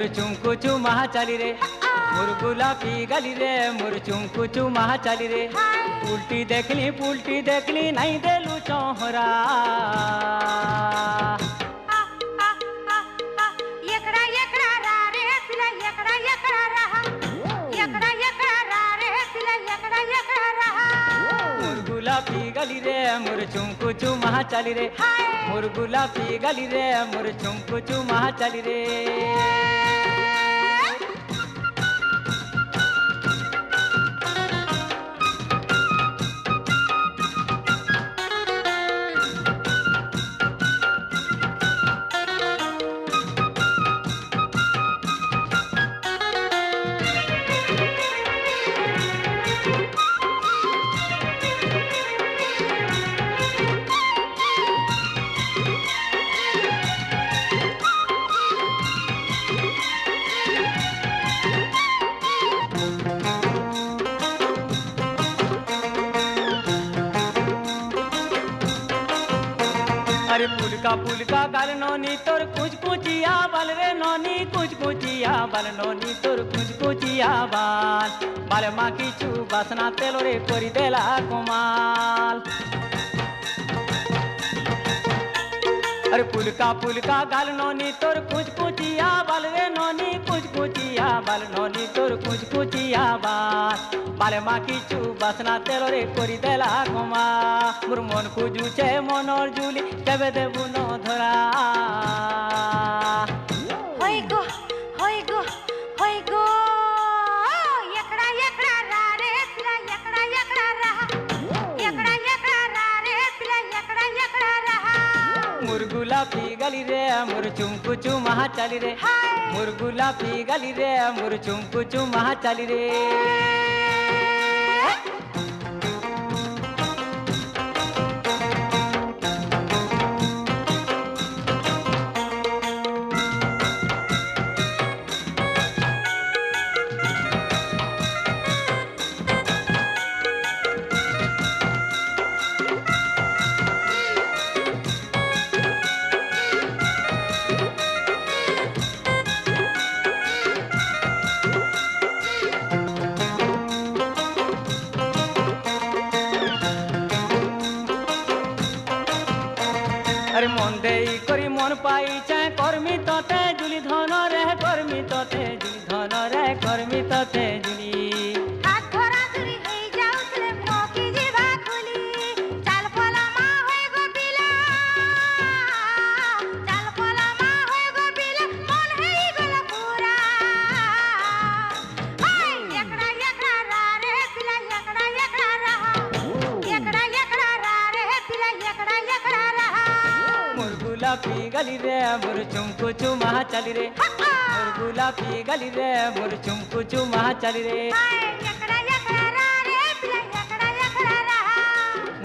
मोर चुमकु चुमा चली रे मोर गुलाबी गली रे मोर चुमकु चुमा चली रे उल्टी देखली नहीं देलू चौहरा गुलाबी गली रे मोर चुमकु चुमा चली रे मोर गुलाबी गली रे मोर चुमकु चुमा चली रे अरे पुलका गाल नोनी तोर कुछ कुचिया बाल रे नोनी कुछ कुचिया बाल नोनी तोर कुछ कुचिया बाल माँ की चू बासना तेलो रे कोरी देला कुमाल अरे पुलका गाल नोनी तोर कुछ कुचिया बाल रे नोनी कुछ कुचिया बाल नोनी तोर कुछ कुचिया बाल माँ की चू बासना तेलो रे कोरी देला कुमा मोर मन को जुचे मनर जुली केबे देबु न धरा होय गो एकड़ा रा रे पिला एकड़ा रा रे पिला एकड़ा रा मोर गुलाबी गली रे मोर चुमकु चुमा चली रे मोर गुलाबी गली रे मोर चुमकु चुमा चली रे अरे मन दे करी मन पाई चाहे कर्मी तते जुली धन रे कर्मी तते जुली धन रे कर्मी तते जुली हाथ धरा धरी हे जाउतले मोकी जीवा खुली चाल पला मा होय गो बिला चाल पला मा होय गो बिला मन हेई गला पूरा हाय एकड़ा रा रे पिला एकड़ा रा रे पिला एकड़ा रा मोर गुलाबी गली रे मोर चुमकु चुमा चली रे मोर गुलाबी गली रे मोर चुमकु चुमा चली रे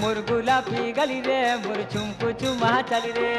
मोर गुलाबी गली रे मोर चुमकु चुमा चली रे